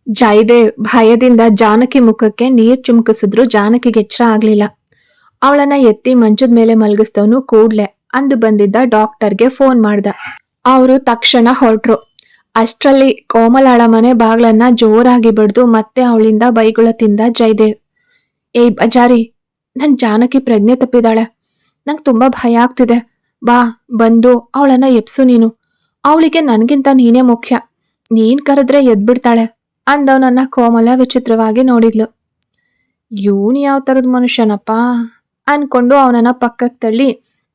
ಜಯದೇವ್ ಭಯದಿಂದ ಜಾನಕಿ ಮುಖಕ್ಕೆ ನೀರ್ ಚಿಮುಕಿಸಿದ್ರು ಜಾನಕಿಗೆ ಎಚ್ಚರ ಆಗ್ಲಿಲ್ಲ. ಅವಳನ್ನ ಎತ್ತಿ ಮಂಚದ ಮೇಲೆ ಮಲಗಿಸ್ದವನು ಕೂಡ್ಲೆ ಅಂದು ಬಂದಿದ್ದ ಡಾಕ್ಟರ್ಗೆ ಫೋನ್ ಮಾಡ್ದ. ಅವರು ತಕ್ಷಣ ಹೊರಟ್ರು. ಅಷ್ಟ್ರಲ್ಲಿ ಕೋಮಲಾಳ ಮನೆ ಬಾಗ್ಲನ್ನ ಜೋರಾಗಿ ಬಡ್ದು ಮತ್ತೆ ಅವಳಿಂದ ಬೈಗುಳ ತಿಂದ ಜಯದೇವ್. ಏಯ್ ಬಜಾರಿ, ನನ್ ಜಾನಕಿ ಪ್ರಜ್ಞೆ ತಪ್ಪಿದಾಳೆ. ನಂಗ್ ತುಂಬಾ ಭಯ ಆಗ್ತಿದೆ. ಬಾ, ಬಂದು ಅವಳನ್ನ ಎಪ್ಸು ನೀನು. ಅವಳಿಗೆ ನನ್ಗಿಂತ ನೀನೇ ಮುಖ್ಯ. ನೀನ್ ಕರೆದ್ರೆ ಎದ್ಬಿಡ್ತಾಳೆ ಅಂದವನನ್ನ ಕೋಮಲ ವಿಚಿತ್ರವಾಗಿ ನೋಡಿದ್ಲು. ಇವನ್ ಯಾವ ತರದ ಮನುಷ್ಯನಪ್ಪ ಅನ್ಕೊಂಡು ಅವನನ್ನ ಪಕ್ಕಕ್ಕೆ ತಳ್ಳಿ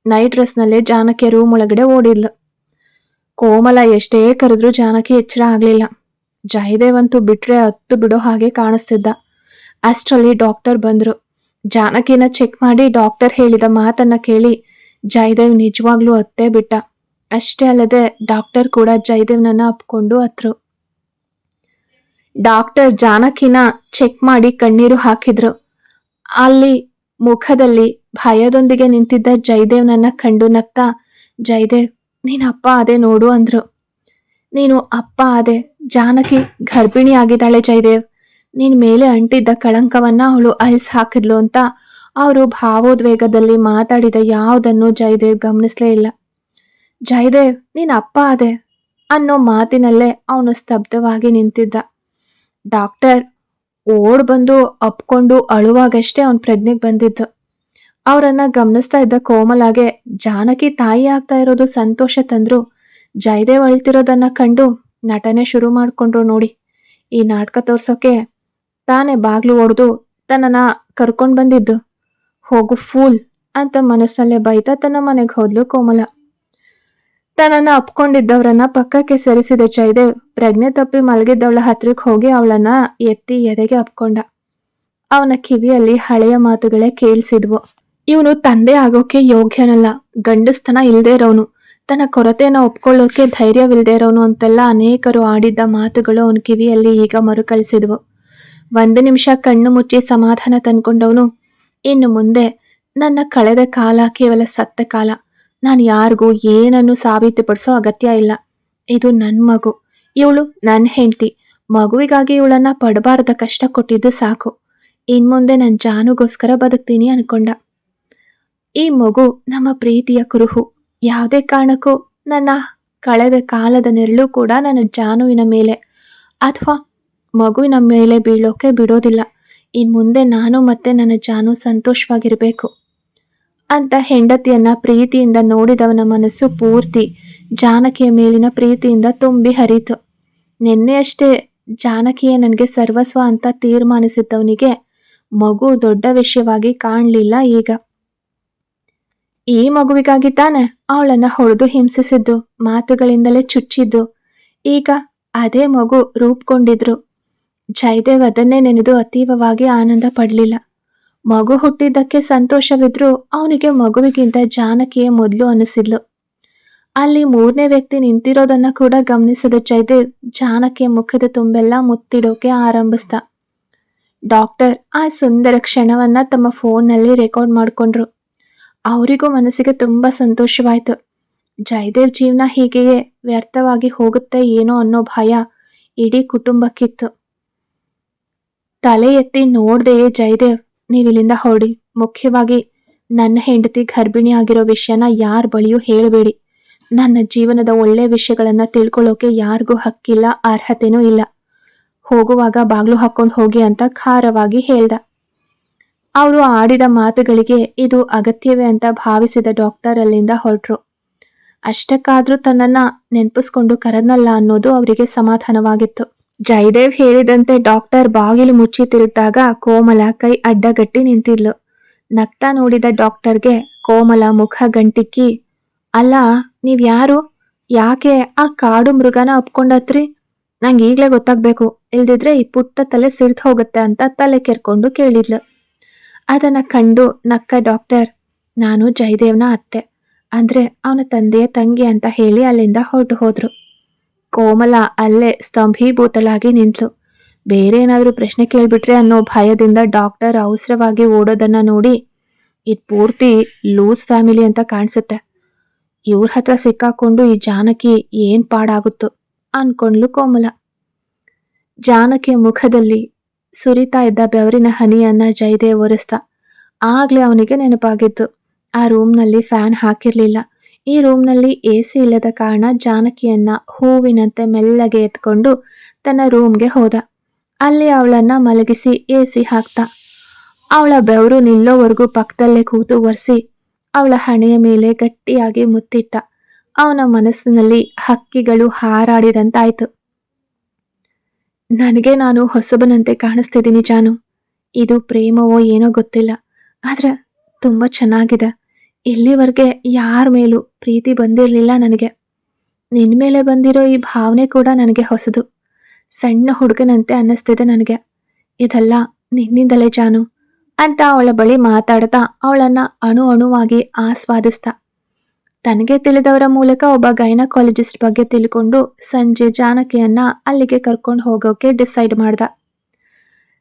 ನೈಟ್ ಡ್ರೆಸ್ನಲ್ಲೇ ಜಾನಕಿ ರೂಮ್ ಒಳಗಡೆ ಓಡಿದ್ಲು. ಕೋಮಲ ಎಷ್ಟೇ ಕರೆದ್ರೂ ಜಾನಕಿ ಎಚ್ಚರ ಆಗ್ಲಿಲ್ಲ. ಜಯದೇವ್ ಅಂತೂ ಬಿಟ್ರೆ ಹತ್ತು ಬಿಡೋ ಹಾಗೆ ಕಾಣಿಸ್ತಿದ್ದ. ಅಷ್ಟರಲ್ಲಿ ಡಾಕ್ಟರ್ ಬಂದ್ರು. ಜಾನಕಿನ ಚೆಕ್ ಮಾಡಿ ಡಾಕ್ಟರ್ ಹೇಳಿದ ಮಾತನ್ನ ಕೇಳಿ ಜಯದೇವ್ ನಿಜವಾಗ್ಲೂ ಅತ್ತೇ ಬಿಟ್ಟ. ಅಷ್ಟೇ ಅಲ್ಲದೆ ಡಾಕ್ಟರ್ ಕೂಡ ಜಯದೇವ್ನನ್ನ ಅಪ್ಕೊಂಡು ಹತ್ರು. ಡಾಕ್ಟರ್ ಜಾನಕಿನ ಚೆಕ್ ಮಾಡಿ ಕಣ್ಣೀರು ಹಾಕಿದ್ರು. ಅಲ್ಲಿ ಮುಖದಲ್ಲಿ ಭಯದೊಂದಿಗೆ ನಿಂತಿದ್ದ ಜಯದೇವ್ನನ್ನ ಕಂಡು ನಗ್ತಾ, ಜಯದೇವ್, ನೀನ್ ಅಪ್ಪ ಆದೆ ನೋಡು ಅಂದ್ರು. ನೀನು ಅಪ್ಪ ಆದೆ, ಜಾನಕಿ ಗರ್ಭಿಣಿ ಆಗಿದ್ದಾಳೆ ಜಯದೇವ್. ನಿನ್ ಮೇಲೆ ಅಂಟಿದ್ದ ಕಳಂಕವನ್ನ ಅವಳು ಅಳಿಸ್ ಹಾಕಿದ್ಲು ಅಂತ ಅವರು ಭಾವೋದ್ವೇಗದಲ್ಲಿ ಮಾತಾಡಿದ ಯಾವುದನ್ನು ಜಯದೇವ್ ಗಮನಿಸ್ಲೇ ಇಲ್ಲ. ಜಯದೇವ್, ನೀನ್ ಅಪ್ಪ ಆದೆ ಅನ್ನೋ ಮಾತಿನಲ್ಲೇ ಅವನು ಸ್ತಬ್ಧವಾಗಿ ನಿಂತಿದ್ದ. ಡಾಕ್ಟರ್ ಓಡ್ ಬಂದು ಅಪ್ಕೊಂಡು ಅಳುವಾಗಷ್ಟೇ ಅವನ್ ಪ್ರಜ್ಞೆಗೆ ಬಂದಿದ್ದು. ಅವರನ್ನ ಗಮನಿಸ್ತಾ ಇದ್ದ ಕೋಮಲಾಗೆ ಜಾನಕಿ ತಾಯಿ ಆಗ್ತಾ ಇರೋದು ಸಂತೋಷ ತಂದ್ರು. ಜಯದೇವ್ ಅಳ್ತಿರೋದನ್ನ ಕಂಡು ನಟನೆ ಶುರು ಮಾಡ್ಕೊಂಡ್ರು ನೋಡಿ. ಈ ನಾಟಕ ತೋರ್ಸೋಕೆ ತಾನೇ ಬಾಗ್ಲು ಒಡೆದು ತನ್ನನ್ನ ಕರ್ಕೊಂಡ್ ಬಂದಿದ್ದು. ಹೋಗು ಫೂಲ್ ಅಂತ ಮನಸ್ಸಲ್ಲೇ ಬೈತಾ ತನ್ನ ಮನೆಗೆ ಹೋದ್ಲು ಕೋಮಲ. ತನ್ನನ್ನ ಅಪ್ಕೊಂಡಿದ್ದವ್ರನ್ನ ಪಕ್ಕಕ್ಕೆ ಸರಿಸಿದ ಜಯದೇವ್ ಪ್ರಜ್ಞೆ ತಪ್ಪಿ ಮಲಗಿದ್ದವಳ ಹತ್ರಕ್ಕೆ ಹೋಗಿ ಅವಳನ್ನ ಎತ್ತಿ ಎದೆಗೆ ಅಪ್ಕೊಂಡ. ಅವನ ಕಿವಿಯಲ್ಲಿ ಹಳೆಯ ಮಾತುಗಳೇ ಕೇಳಿಸಿದ್ವು. ಇವನು ತಂದೆ ಆಗೋಕೆ ಯೋಗ್ಯನಲ್ಲ, ಗಂಡಸ್ತನ ಇಲ್ದೇ ಇರೋನು, ತನ್ನ ಕೊರತೆನ ಒಪ್ಕೊಳ್ಳೋಕೆ ಧೈರ್ಯವಿಲ್ದೇ ಇರೋನು ಅಂತೆಲ್ಲ ಅನೇಕರು ಆಡಿದ್ದ ಮಾತುಗಳು ಅವನ ಕಿವಿಯಲ್ಲಿ ಈಗ ಮರುಕಳಿಸಿದ್ವು. 1 ನಿಮಿಷ ಕಣ್ಣು ಮುಚ್ಚಿ ಸಮಾಧಾನ ತಂದ್ಕೊಂಡವನು, ಇನ್ನು ಮುಂದೆ ನನ್ನ ಕಳೆದ ಕಾಲ ಕೇವಲ ಸತ್ತ ಕಾಲ. ನಾನು ಯಾರಿಗೂ ಏನನ್ನು ಸಾಬೀತುಪಡಿಸೋ ಅಗತ್ಯ ಇಲ್ಲ. ಇದು ನನ್ ಮಗು, ಇವಳು ನನ್ನ ಹೆಂಡತಿ. ಮಗುವಿಗಾಗಿ ಇವಳನ್ನ ಪಡಬಾರದ ಕಷ್ಟ ಕೊಟ್ಟಿದ್ದು ಸಾಕು. ಇನ್ಮುಂದೆ ನನ್ನ ಜಾನುಗೋಸ್ಕರ ಬದುಕ್ತೀನಿ ಅನ್ಕೊಂಡ. ಈ ಮಗು ನಮ್ಮ ಪ್ರೀತಿಯ ಕುರುಹು. ಯಾವುದೇ ಕಾರಣಕ್ಕೂ ನನ್ನ ಕಳೆದ ಕಾಲದ ನೆರಳು ಕೂಡ ನನ್ನ ಜಾನುವಿನ ಮೇಲೆ ಅಥವಾ ಮಗುವಿನ ಮೇಲೆ ಬೀಳೋಕೆ ಬಿಡೋದಿಲ್ಲ. ಇನ್ಮುಂದೆ ನಾನು ಮತ್ತೆ ನನ್ನ ಜಾನು ಸಂತೋಷವಾಗಿರ್ಬೇಕು ಅಂತ ಹೆಂಡತಿಯನ್ನ ಪ್ರೀತಿಯಿಂದ ನೋಡಿದವನ ಮನಸ್ಸು ಪೂರ್ತಿ ಜಾನಕಿಯ ಮೇಲಿನ ಪ್ರೀತಿಯಿಂದ ತುಂಬಿ ಹರಿತು. ನಿನ್ನೆಯಷ್ಟೇ ಜಾನಕಿಯೇ ನನಗೆ ಸರ್ವಸ್ವ ಅಂತ ತೀರ್ಮಾನಿಸಿದ್ದವನಿಗೆ ಮಗು ದೊಡ್ಡ ವಿಷಯವಾಗಿ ಕಾಣಲಿಲ್ಲ. ಈಗ ಈ ಮಗುವಿಗಾಗಿ ತಾನೆ ಅವಳನ್ನ ಹೊಡೆದು ಹಿಂಸಿಸಿದ್ದು, ಮಾತುಗಳಿಂದಲೇ ಚುಚ್ಚಿದ್ದು. ಈಗ ಅದೇ ಮಗು ರೂಪ್ಕೊಂಡಿದ್ರು. ಜಯದೇವ್ ಅದನ್ನೇ ನೆನೆದು ಅತೀವವಾಗಿ ಆನಂದ ಪಡ್ಲಿಲ್ಲ. ಮಗು ಹುಟ್ಟಿದ್ದಕ್ಕೆ ಸಂತೋಷವಿದ್ರು ಅವನಿಗೆ ಮಗುವಿಗಿಂತ ಜಾನಕಿಯೇ ಮೊದಲು ಅನಿಸಿದ್ಲು. ಅಲ್ಲಿ 3ನೇ ವ್ಯಕ್ತಿ ನಿಂತಿರೋದನ್ನ ಕೂಡ ಗಮನಿಸಿದ ಜಯದೇವ್ ಜಾನಕಿಯ ಮುಖದ ತುಂಬೆಲ್ಲ ಮುತ್ತಿಡೋಕೆ ಆರಂಭಿಸ್ದ. ಡಾಕ್ಟರ್ ಆ ಸುಂದರ ಕ್ಷಣವನ್ನ ತಮ್ಮ ಫೋನ್ನಲ್ಲಿ ರೆಕಾರ್ಡ್ ಮಾಡ್ಕೊಂಡ್ರು. ಅವರಿಗೂ ಮನಸ್ಸಿಗೆ ತುಂಬಾ ಸಂತೋಷವಾಯ್ತು. ಜಯದೇವ್ ಜೀವನ ಹೀಗೆಯೇ ವ್ಯರ್ಥವಾಗಿ ಹೋಗುತ್ತೆ ಏನೋ ಅನ್ನೋ ಭಯ ಇಡೀ ಕುಟುಂಬಕ್ಕಿತ್ತು. ತಲೆ ಎತ್ತಿ ನೋಡ್ದೆಯೇ ಜಯದೇವ್, ನೀವಿಲ್ಲಿಂದ ಹೊರಡಿ. ಮುಖ್ಯವಾಗಿ ನನ್ನ ಹೆಂಡತಿ ಗರ್ಭಿಣಿ ಆಗಿರೋ ವಿಷಯನ ಯಾರ ಬಳಿಯೂ ಹೇಳಬೇಡಿ. ನನ್ನ ಜೀವನದ ಒಳ್ಳೆ ವಿಷಯಗಳನ್ನ ತಿಳ್ಕೊಳ್ಳೋಕೆ ಯಾರಿಗೂ ಹಕ್ಕಿಲ್ಲ, ಅರ್ಹತೆನೂ ಇಲ್ಲ. ಹೋಗುವಾಗ ಬಾಗ್ಲು ಹಾಕೊಂಡು ಹೋಗಿ ಅಂತ ಖಾರವಾಗಿ ಹೇಳ್ದ. ಅವರು ಆಡಿದ ಮಾತುಗಳಿಗೆ ಇದು ಅಗತ್ಯವೇ ಅಂತ ಭಾವಿಸಿದ ಡಾಕ್ಟರ್ ಅಲ್ಲಿಂದ ಹೊರಟ್ರು. ಅಷ್ಟಕ್ಕಾದ್ರೂ ತನ್ನನ್ನ ನೆನಪಿಸ್ಕೊಂಡು ಕರೆದ್ನಲ್ಲ ಅನ್ನೋದು ಅವರಿಗೆ ಸಮಾಧಾನವಾಗಿತ್ತು. ಜಯದೇವ್ ಹೇಳಿದಂತೆ ಡಾಕ್ಟರ್ ಬಾಗಿಲು ಮುಚ್ಚಿ ತಿರುಗಿದಾಗ ಕೋಮಲ ಕೈ ಅಡ್ಡಗಟ್ಟಿ ನಿಂತಿದ್ಲು. ನಗ್ತಾ ನೋಡಿದ ಡಾಕ್ಟರ್ಗೆ ಕೋಮಲ ಮುಖ ಗಂಟಿಕ್ಕಿ, ಅಲ್ಲ, ನೀವ್ಯಾರು? ಯಾಕೆ ಆ ಕಾಡು ಮೃಗನ ಅಪ್ಕೊಂಡತ್ರಿ? ನಂಗೆ ಈಗ್ಲೇ ಗೊತ್ತಾಗ್ಬೇಕು, ಇಲ್ದಿದ್ರೆ ಈ ಪುಟ್ಟ ತಲೆ ಸಿಡ್ದು ಹೋಗುತ್ತೆ ಅಂತ ತಲೆ ಕೆರ್ಕೊಂಡು ಕೇಳಿದ್ಲು. ಅದನ್ನ ಕಂಡು ನಕ್ಕ ಡಾಕ್ಟರ್, ನಾನು ಜಯದೇವ್ನ ಅತ್ತೆ, ಅಂದ್ರೆ ಅವನ ತಂದೆಯ ತಂಗಿ ಅಂತ ಹೇಳಿ ಅಲ್ಲಿಂದ ಹೊರಟು ಹೋದ್ರು. ಕೋಮಲ ಅಲ್ಲೇ ಸ್ತಂಭೀಭೂತಳಾಗಿ ನಿಂತ್ಲು. ಬೇರೆ ಏನಾದ್ರೂ ಪ್ರಶ್ನೆ ಕೇಳ್ಬಿಟ್ರೆ ಅನ್ನೋ ಭಯದಿಂದ ಡಾಕ್ಟರ್ ಅವಸರವಾಗಿ ಓಡೋದನ್ನ ನೋಡಿ, ಇದ್ ಪೂರ್ತಿ ಲೂಸ್ ಫ್ಯಾಮಿಲಿ ಅಂತ ಕಾಣಿಸುತ್ತೆ. ಇವ್ರ ಹತ್ರ ಸಿಕ್ಕಾಕೊಂಡು ಈ ಜಾನಕಿ ಏನ್ ಪಾಡಾಗುತ್ತೋ ಅನ್ಕೊಂಡ್ಲು ಕೋಮಲ. ಜಾನಕಿಯ ಮುಖದಲ್ಲಿ ಸುರಿತಾ ಇದ್ದ ಬೆವರಿನ ಹನಿಯನ್ನ ಜಯದೇವ್ ಒರೆಸ್ದ. ಆಗ್ಲೇ ಅವನಿಗೆ ನೆನಪಾಗಿತ್ತು. ಆ ರೂಮ್ನಲ್ಲಿ ಫ್ಯಾನ್ ಹಾಕಿರ್ಲಿಲ್ಲ. ಈ ರೂಮ್ನಲ್ಲಿ ಎಸಿ ಇಲ್ಲದ ಕಾರಣ ಜಾನಕಿಯನ್ನ ಹೂವಿನಂತೆ ಮೆಲ್ಲಗೆ ಎತ್ಕೊಂಡು ತನ್ನ ರೂಮ್ಗೆ ಹೋದ. ಅಲ್ಲಿ ಅವಳನ್ನ ಮಲಗಿಸಿ ಎಸಿ ಹಾಕ್ತ. ಅವಳ ಬೆವರು ನಿಲ್ಲೋವರೆಗೂ ಪಕ್ಕದಲ್ಲೇ ಕೂತು ಒರೆಸಿ ಅವಳ ಹಣೆಯ ಮೇಲೆ ಗಟ್ಟಿಯಾಗಿ ಮುತ್ತಿಟ್ಟ. ಅವನ ಮನಸ್ಸಿನಲ್ಲಿ ಹಕ್ಕಿಗಳು ಹಾರಾಡಿದಂತಾಯ್ತು. ನನಗೆ ನಾನು ಹೊಸಬನಂತೆ ಕಾಣಿಸ್ತಿದ್ದೀನಿ ಜಾನು. ಇದು ಪ್ರೇಮವೋ ಏನೋ ಗೊತ್ತಿಲ್ಲ, ಆದ್ರೆ ತುಂಬಾ ಚೆನ್ನಾಗಿದೆ. ಇಲ್ಲಿವರೆಗೆ ಯಾರ ಮೇಲೂ ಪ್ರೀತಿ ಬಂದಿರಲಿಲ್ಲ ನನಗೆ. ನಿನ್ ಮೇಲೆ ಬಂದಿರೋ ಈ ಭಾವನೆ ಕೂಡ ನನಗೆ ಹೊಸದು. ಸಣ್ಣ ಹುಡುಗನಂತೆ ಅನ್ನಿಸ್ತಿದೆ ನನಗೆ. ಇದೆಲ್ಲ ನಿನ್ನಿಂದಲೇ ಜಾನು ಅಂತ ಅವಳ ಬಳಿ ಮಾತಾಡ್ತಾ ಅವಳನ್ನ ಅಣು ಅಣುವಾಗಿ ಆಸ್ವಾದಿಸ್ತ. ತನಗೆ ತಿಳಿದವರ ಮೂಲಕ ಒಬ್ಬ ಗೈನಕಾಲಜಿಸ್ಟ್ ಬಗ್ಗೆ ತಿಳ್ಕೊಂಡು ಸಂಜೆ ಜಾನಕಿಯನ್ನ ಅಲ್ಲಿಗೆ ಕರ್ಕೊಂಡು ಹೋಗೋಕೆ ಡಿಸೈಡ್ ಮಾಡ್ದ.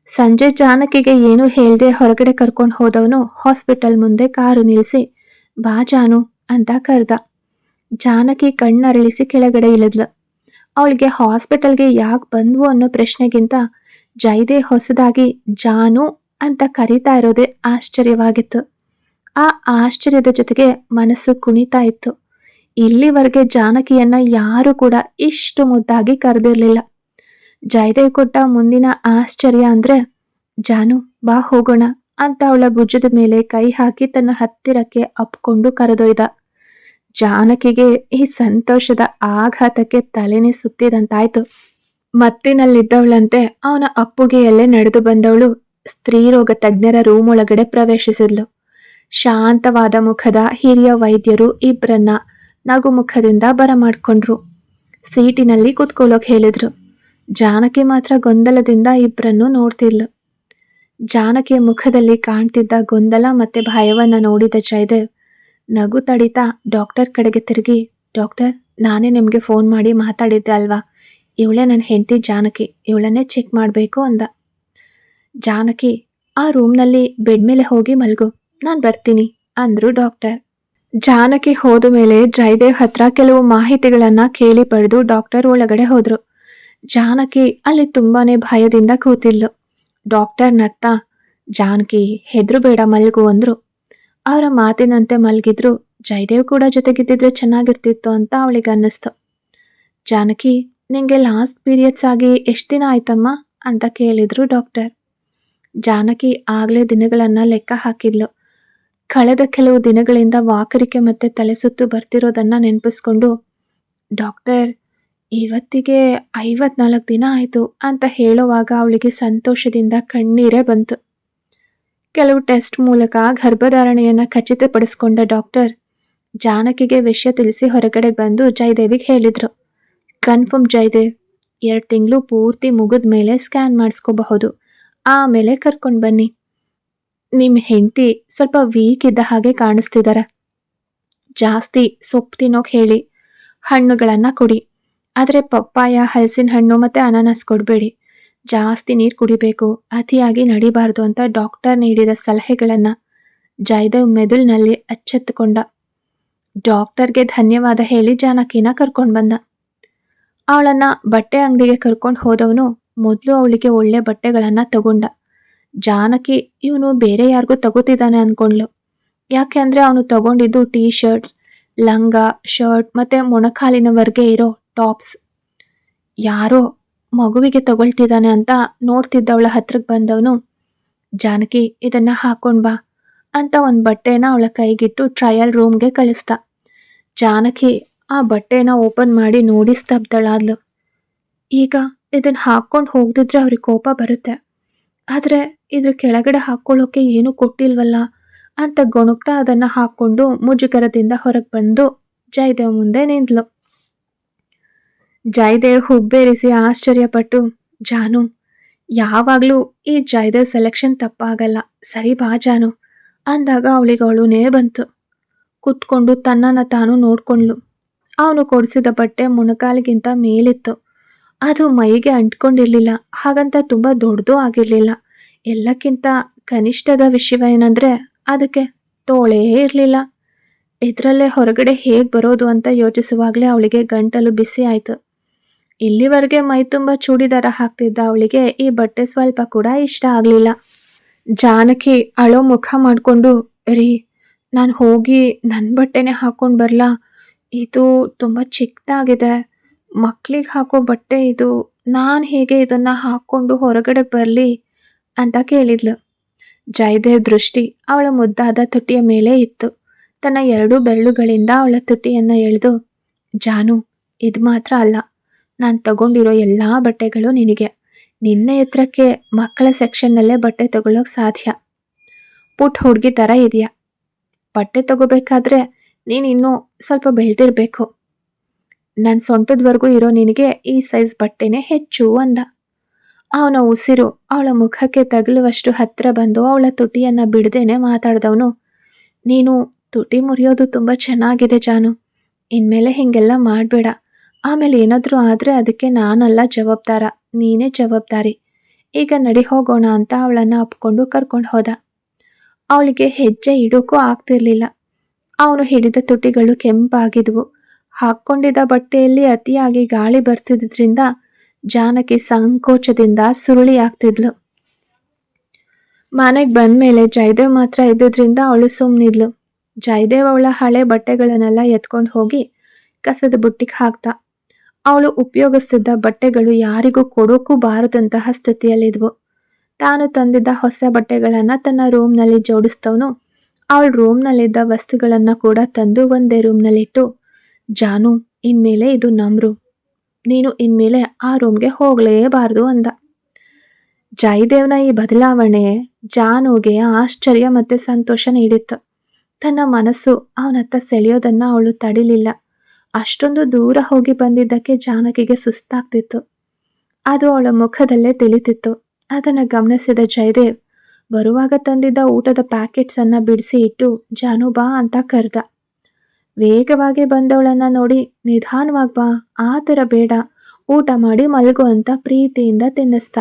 ಸಂಜೆ ಜಾನಕಿಗೆ ಏನು ಹೇಳ್ದೆ ಹೊರಗಡೆ ಕರ್ಕೊಂಡು ಹೋದವನು ಹಾಸ್ಪಿಟಲ್ ಮುಂದೆ ಕಾರು ನಿಲ್ಲಿಸಿ ಬಾ ಜಾನು ಅಂತ ಕರೆದ. ಜಾನಕಿ ಕಣ್ಣರಳಿಸಿ ಕೆಳಗಡೆ ಇಳಿದ್ಲು. ಅವಳಿಗೆ ಹಾಸ್ಪಿಟಲ್ಗೆ ಯಾಕೆ ಬಂದ್ವು ಅನ್ನೋ ಪ್ರಶ್ನೆಗಿಂತ ಜೈದೆ ಹೊಸದಾಗಿ ಜಾನು ಅಂತ ಕರೀತಾ ಇರೋದೇ ಆಶ್ಚರ್ಯವಾಗಿತ್ತು. ಆ ಆಶ್ಚರ್ಯದ ಜೊತೆಗೆ ಮನಸ್ಸು ಕುಣಿತಾ ಇತ್ತು. ಇಲ್ಲಿವರೆಗೆ ಜಾನಕಿಯನ್ನ ಯಾರು ಕೂಡ ಇಷ್ಟು ಮುದ್ದಾಗಿ ಕರೆದಿರ್ಲಿಲ್ಲ. ಜಯದೇವ್ ಕೊಟ್ಟ ಮುಂದಿನ ಆಶ್ಚರ್ಯ ಅಂದ್ರೆ ಜಾನು ಬಾ ಹೋಗೋಣ ಅಂತ ಅವಳ ಭುಜದ ಮೇಲೆ ಕೈ ಹಾಕಿ ತನ್ನ ಹತ್ತಿರಕ್ಕೆ ಅಪ್ಕೊಂಡು ಕರೆದೊಯ್ದ. ಜಾನಕಿಗೆ ಈ ಸಂತೋಷದ ಆಘಾತಕ್ಕೆ ತಲೆನೇ ಸುತ್ತಿದಂತಾಯ್ತು. ಮತ್ತಿನಲ್ಲಿದ್ದವಳಂತೆ ಅವನ ಅಪ್ಪುಗೆಯಲ್ಲೇ ನಡೆದು ಬಂದವಳು ಸ್ತ್ರೀರೋಗ ತಜ್ಞರ ರೂಮ್ ಒಳಗಡೆ ಪ್ರವೇಶಿಸಿದ್ಲು. ಶಾಂತವಾದ ಮುಖದ ಹಿರಿಯ ವೈದ್ಯರು ಇಬ್ಬರನ್ನ ನಗುಮುಖದಿಂದ ಬರಮಾಡ್ಕೊಂಡ್ರು. ಸೀಟಿನಲ್ಲಿ ಕೂತ್ಕೊಳ್ಳೋಕೆ ಹೇಳಿದ್ರು. ಜಾನಕಿ ಮಾತ್ರ ಗೊಂದಲದಿಂದ ಇಬ್ಬರನ್ನು ನೋಡ್ತಿದ್ಲು. ಜಾನಕಿಯ ಮುಖದಲ್ಲಿ ಕಾಣ್ತಿದ್ದ ಗೊಂದಲ ಮತ್ತೆ ಭಯವನ್ನ ನೋಡಿದ ಜಯದೇವ್ ನಗು ತಡಿತಾ ಡಾಕ್ಟರ್ ಕಡೆಗೆ ತಿರುಗಿ, ಡಾಕ್ಟರ್, ನಾನೇ ನಿಮಗೆ ಫೋನ್ ಮಾಡಿ ಮಾತಾಡಿದ್ದೆ ಅಲ್ವಾ, ಇವಳೇ ನನ್ನ ಹೆಂಡತಿ ಜಾನಕಿ, ಇವಳನ್ನೇ ಚೆಕ್ ಮಾಡಬೇಕು ಅಂದ. ಜಾನಕಿ, ಆ ರೂಮ್ನಲ್ಲಿ ಬೆಡ್ ಮೇಲೆ ಹೋಗಿ ಮಲ್ಗು, ನಾನು ಬರ್ತೀನಿ ಅಂದ್ರು ಡಾಕ್ಟರ್. ಜಾನಕಿ ಹೋದ ಮೇಲೆ ಜಯದೇವ್ ಹತ್ರ ಕೆಲವು ಮಾಹಿತಿಗಳನ್ನ ಕೇಳಿ ಪಡೆದು ಡಾಕ್ಟರ್ ಒಳಗಡೆ ಹೋದ್ರು. ಜಾನಕಿ ಅಲ್ಲಿ ತುಂಬಾನೇ ಭಯದಿಂದ ಕೂತಿದ್ಲು. ಡಾಕ್ಟರ್ ನಗ್ತಾ, ಜಾನಕಿ ಹೆದ್ರು ಬೇಡ ಮಲ್ಗು ಅಂದ್ರು. ಅವರ ಮಾತಿನಂತೆ ಮಲ್ಗಿದ್ರು. ಜಯದೇವ್ ಕೂಡ ಜೊತೆಗಿದ್ದಿದ್ರೆ ಚೆನ್ನಾಗಿರ್ತಿತ್ತು ಅಂತ ಅವಳಿಗೆ ಅನ್ನಿಸ್ತು. ಜಾನಕಿ, ನಿಂಗೆ ಲಾಸ್ಟ್ ಪೀರಿಯಡ್ಸ್ ಆಗಿ ಎಷ್ಟು ದಿನ ಆಯ್ತಮ್ಮ ಅಂತ ಕೇಳಿದ್ರು ಡಾಕ್ಟರ್. ಜಾನಕಿ ಆಗ್ಲೇ ದಿನಗಳನ್ನ ಲೆಕ್ಕ ಹಾಕಿದ್ಲು. ಕಳೆದ ಕೆಲವು ದಿನಗಳಿಂದ ವಾಕರಿಕೆ ಮತ್ತೆ ತಲೆಸುತ್ತು ಬರ್ತಿರೋದನ್ನ ನೆನಪಿಸ್ಕೊಂಡು, ಡಾಕ್ಟರ್, ಇವತ್ತಿಗೆ 54 ದಿನ ಆಯ್ತು ಅಂತ ಹೇಳುವಾಗ ಅವಳಿಗೆ ಸಂತೋಷದಿಂದ ಕಣ್ಣೀರೇ ಬಂತು. ಕೆಲವು ಟೆಸ್ಟ್ ಮೂಲಕ ಗರ್ಭಧಾರಣೆಯನ್ನ ಖಚಿತಪಡಿಸ್ಕೊಂಡ ಡಾಕ್ಟರ್ ಜಾನಕಿಗೆ ವಿಷಯ ತಿಳಿಸಿ ಹೊರಗಡೆ ಬಂದು ಜಯದೇವಿಗೆ ಹೇಳಿದ್ರು. ಕನ್ಫರ್ಮ್ ಜಯದೇವ್, 2 ತಿಂಗಳು ಪೂರ್ತಿ ಮುಗಿದ ಮೇಲೆ ಸ್ಕ್ಯಾನ್ ಮಾಡಿಸ್ಕೋಬಹುದು, ಆಮೇಲೆ ಕರ್ಕೊಂಡು ಬನ್ನಿ. ನಿಮ್ಮ ಹೆಂಡತಿ ಸ್ವಲ್ಪ ವೀಕ್ ಇದ್ದ ಹಾಗೆ ಕಾಣಿಸ್ತಿದ್ದಾರೆ. ಜಾಸ್ತಿ ಸೊಪ್ಪು ತಿನ್ನೋಕೆ ಹೇಳಿ, ಹಣ್ಣುಗಳನ್ನ ಕೊಡಿ. ಆದರೆ ಪಪ್ಪಾಯ, ಹಲಸಿನ ಹಣ್ಣು ಮತ್ತೆ ಅನಾನಸ್ ಕೊಡಬೇಡಿ. ಜಾಸ್ತಿ ನೀರು ಕುಡಿಬೇಕು, ಅತಿಯಾಗಿ ನಡಿಬಾರ್ದು ಅಂತ ಡಾಕ್ಟರ್ ನೀಡಿದ ಸಲಹೆಗಳನ್ನ ಜಯದೇವ್ ಮೆದುಳಿನಲ್ಲಿ ಅಚ್ಚೆತ್ತುಕೊಂಡ. ಡಾಕ್ಟರ್ಗೆ ಧನ್ಯವಾದ ಹೇಳಿ ಜಾನಕಿನ ಕರ್ಕೊಂಡು ಬಂದ. ಅವಳನ್ನ ಬಟ್ಟೆ ಅಂಗಡಿಗೆ ಕರ್ಕೊಂಡು ಹೋದವನು ಮೊದಲು ಅವಳಿಗೆ ಒಳ್ಳೆ ಬಟ್ಟೆಗಳನ್ನ ತಗೊಂಡ. ಜಾನಕಿ ಇವನು ಬೇರೆ ಯಾರಿಗೂ ತಗೋತಿದ್ದಾನೆ ಅನ್ಕೊಂಡ್ಲು. ಯಾಕೆ ಅಂದ್ರೆ ಅವನು ತಗೊಂಡಿದ್ದು ಟೀ ಶರ್ಟ್ಸ್, ಲಂಗ, ಶರ್ಟ್ ಮತ್ತೆ ಮೊಣಕಾಲಿನವರೆಗೆ ಇರೋ ಟಾಪ್ಸ್. ಯಾರೋ ಮಗುವಿಗೆ ತಗೊಳ್ತಿದ್ದಾನೆ ಅಂತ ನೋಡ್ತಿದ್ದವಳ ಹತ್ರಕ್ಕೆ ಬಂದವನು, ಜಾನಕಿ ಇದನ್ನ ಹಾಕೊಂಡ್ ಬಾ ಅಂತ ಒಂದು ಬಟ್ಟೆನ ಅವಳ ಕೈಗಿಟ್ಟು ಟ್ರಯಲ್ ರೂಮ್ಗೆ ಕಳಿಸ್ದ. ಜಾನಕಿ ಆ ಬಟ್ಟೆನ ಓಪನ್ ಮಾಡಿ ನೋಡಿ ಸ್ತಬ್ಧಳಾದ್ಲು. ಈಗ ಇದನ್ನ ಹಾಕೊಂಡು ಹೋಗ್ದಿದ್ರೆ ಅವ್ರಿಗೆ ಕೋಪ ಬರುತ್ತೆ, ಆದ್ರೆ ಇದ್ರ ಕೆಳಗಡೆ ಹಾಕೊಳ್ಳೋಕೆ ಏನು ಕೊಟ್ಟಿಲ್ವಲ್ಲ ಅಂತ ಗೊಣಗ್ತಾ ಅದನ್ನ ಹಾಕೊಂಡು ಮುಜುಗರದಿಂದ ಹೊರಗೆ ಬಂದು ಜಯದೇವ್ ಮುಂದೆ ನಿಂತ್ಲು. ಜಯದೇವ್ ಹುಬ್ಬೇರಿಸಿ ಆಶ್ಚರ್ಯಪಟ್ಟು, ಜಾನು, ಯಾವಾಗ್ಲೂ ಈ ಜಯದೇವ್ ಸೆಲೆಕ್ಷನ್ ತಪ್ಪಾಗಲ್ಲ, ಸರಿ ಬಾ ಜಾನು ಅಂದಾಗ ಅವಳಿಗೆ ಅಳುನೇ ಬಂತು. ಕುತ್ಕೊಂಡು ತನ್ನನ್ನ ತಾನು ನೋಡ್ಕೊಂಡ್ಲು. ಅವನು ಕೊಡಿಸಿದ ಬಟ್ಟೆ ಮೊಣಕಾಲಿಗಿಂತ ಮೇಲಿತ್ತು. ಅದು ಮೈಗೆ ಅಂಟ್ಕೊಂಡಿರ್ಲಿಲ್ಲ, ಹಾಗಂತ ತುಂಬಾ ದೊಡ್ಡದೂ ಆಗಿರ್ಲಿಲ್ಲ. ಎಲ್ಲಕ್ಕಿಂತ ಕನಿಷ್ಠದ ವಿಷಯವೇನೆಂದ್ರೆ ಅದಕ್ಕೆ ತೋಳೇ ಇರಲಿಲ್ಲ. ಇದರಲ್ಲೇ ಹೊರಗಡೆ ಹೇಗೆ ಬರೋದು ಅಂತ ಯೋಚಿಸುವಾಗಲೇ ಅವಳಿಗೆ ಗಂಟಲು ಬಿಸಿ ಆಯ್ತು. ಇಲ್ಲಿವರೆಗೆ ಮೈ ತುಂಬ ಚೂಡಿದಾರ ಹಾಕ್ತಿದ್ದ ಅವಳಿಗೆ ಈ ಬಟ್ಟೆ ಸ್ವಲ್ಪ ಕೂಡ ಇಷ್ಟ ಆಗ್ಲಿಲ್ಲ. ಜಾನಕಿ ಅಳೋ ಮುಖ ಮಾಡ್ಕೊಂಡು, ರೀ, ನಾನು ಹೋಗಿ ನನ್ನ ಬಟ್ಟೆನೇ ಹಾಕೊಂಡು ಬರಲಾ? ಇದು ತುಂಬ ಚಿಕ್ಕದಾಗಿದೆ, ಮಕ್ಳಿಗೆ ಹಾಕೋ ಬಟ್ಟೆ ಇದು, ನಾನು ಹೇಗೆ ಇದನ್ನ ಹಾಕ್ಕೊಂಡು ಹೊರಗಡೆ ಬರಲಿ ಅಂತ ಕೇಳಿದ್ಲು. ಜಯದೇವ್ ದೃಷ್ಟಿ ಅವಳ ಮುದ್ದಾದ ತುಟಿಯ ಮೇಲೆ ಇತ್ತು. ತನ್ನ 2 ಬೆರಳುಗಳಿಂದ ಅವಳ ತುಟಿಯನ್ನ ಎಳೆದು, ಜಾನು, ಇದು ಮಾತ್ರ ಅಲ್ಲ, ನಾನು ತಗೊಂಡಿರೋ ಎಲ್ಲ ಬಟ್ಟೆಗಳು ನಿನಗೆ. ನಿನ್ನ ಎತ್ತರಕ್ಕೆ ಮಕ್ಕಳ ಸೆಕ್ಷನ್ನಲ್ಲೇ ಬಟ್ಟೆ ತಗೊಳ್ಳೋಕೆ ಸಾಧ್ಯ. ಪುಟ್ಟ ಹುಡುಗಿ ಥರ ಇದೆಯಾ. ಬಟ್ಟೆ ತಗೋಬೇಕಾದ್ರೆ ನೀನು ಇನ್ನೂ ಸ್ವಲ್ಪ ಬೆಳೆದಿರಬೇಕು. ನನ್ನ ಸೊಂಟದವರೆಗೂ ಇರೋ ನಿನಗೆ ಈ ಸೈಜ್ ಬಟ್ಟೆನೇ ಹೆಚ್ಚು ಅಂದ. ಅವನ ಉಸಿರು ಅವಳ ಮುಖಕ್ಕೆ ತಗುಲುವಷ್ಟು ಹತ್ತಿರ ಬಂದು ಅವಳ ತುಟಿಯನ್ನ ಬಿಡದೇನೆ ಮಾತಾಡ್ದವನು, ನೀನು ತುಟಿ ಮುರಿಯೋದು ತುಂಬ ಚೆನ್ನಾಗಿದೆ ಜಾನು. ಇನ್ಮೇಲೆ ಹೀಗೆಲ್ಲ ಮಾಡಬೇಡ. ಆಮೇಲೆ ಏನಾದರೂ ಆದರೆ ಅದಕ್ಕೆ ನಾನಲ್ಲ ಜವಾಬ್ದಾರ, ನೀನೇ ಜವಾಬ್ದಾರಿ. ಈಗ ನಡಿ ಹೋಗೋಣ ಅಂತ ಅವಳನ್ನು ಅಪ್ಕೊಂಡು ಕರ್ಕೊಂಡು ಹೋದ. ಅವಳಿಗೆ ಹೆಜ್ಜೆ ಇಡೋಕ್ಕೂ ಆಗ್ತಿರ್ಲಿಲ್ಲ. ಅವನು ಹಿಡಿದ ತುಟಿಗಳು ಕೆಂಪಾಗಿದ್ವು. ಹಾಕ್ಕೊಂಡಿದ್ದ ಬಟ್ಟೆಯಲ್ಲಿ ಅತಿಯಾಗಿ ಗಾಳಿ ಬರ್ತಿದ್ರಿಂದ ಜಾನಕಿ ಸಂಕೋಚದಿಂದ ಸುರುಳಿ ಆಗ್ತಿದ್ಲು. ಮನೆಗೆ ಬಂದ್ಮೇಲೆ ಜಯದೇವ್ ಮಾತ್ರ ಇದ್ದಿದ್ರಿಂದ ಅವಳು ಸುಮ್ಮನಿದ್ಲು. ಜಯದೇವ್ ಅವಳ ಹಳೆ ಬಟ್ಟೆಗಳನ್ನೆಲ್ಲ ಎತ್ಕೊಂಡು ಹೋಗಿ ಕಸದ ಬುಟ್ಟಿಗೆ ಹಾಕ್ತ. ಅವಳು ಉಪಯೋಗಿಸ್ತಿದ್ದ ಬಟ್ಟೆಗಳು ಯಾರಿಗೂ ಕೊಡೋಕ್ಕೂ ಬಾರದಂತಹ ಸ್ಥಿತಿಯಲ್ಲಿದ್ವು. ತಾನು ತಂದಿದ್ದ ಹೊಸ ಬಟ್ಟೆಗಳನ್ನ ತನ್ನ ರೂಮ್ನಲ್ಲಿ ಜೋಡಿಸ್ತವನು ಅವಳ ರೂಮ್ನಲ್ಲಿದ್ದ ವಸ್ತುಗಳನ್ನ ಕೂಡ ತಂದು ಒಂದೇ ರೂಮ್ನಲ್ಲಿಟ್ಟು, ಜಾನು, ಇನ್ಮೇಲೆ ಇದು ನಮ್ಮ ರೂಮ್, ನೀನು ಇನ್ಮೇಲೆ ಆ ರೂಮ್ಗೆ ಹೋಗಲೇಬಾರ್ದು ಅಂದ. ಜಯದೇವ್ನ ಈ ಬದಲಾವಣೆ ಜಾನುಗೆ ಆಶ್ಚರ್ಯ ಮತ್ತೆ ಸಂತೋಷ ನೀಡಿತ್ತು. ತನ್ನ ಮನಸ್ಸು ಅವನತ್ತ ಸೆಳೆಯೋದನ್ನ ಅವಳು ತಡಿಲಿಲ್ಲ. ಅಷ್ಟೊಂದು ದೂರ ಹೋಗಿ ಬಂದಿದ್ದಕ್ಕೆ ಜಾನಕಿಗೆ ಸುಸ್ತಾಗ್ತಿತ್ತು. ಅದು ಅವಳ ಮುಖದಲ್ಲೇ ತಿಳಿತಿತ್ತು. ಅದನ್ನ ಗಮನಿಸಿದ ಜಯದೇವ್ ಬರುವಾಗ ತಂದಿದ್ದ ಊಟದ ಪ್ಯಾಕೆಟ್ಸ್ ಅನ್ನ ಬಿಡಿಸಿ ಇಟ್ಟು, ಜಾನು ಬಾ ಅಂತ ಕರೆದ. ವೇಗವಾಗಿ ಬಂದವಳನ್ನ ನೋಡಿ, ನಿಧಾನವಾಗಿ ಬಾ, ಆ ಥರ ಬೇಡ, ಊಟ ಮಾಡಿ ಮಲಗು ಅಂತ ಪ್ರೀತಿಯಿಂದ ತಿನ್ನಿಸ್ದ.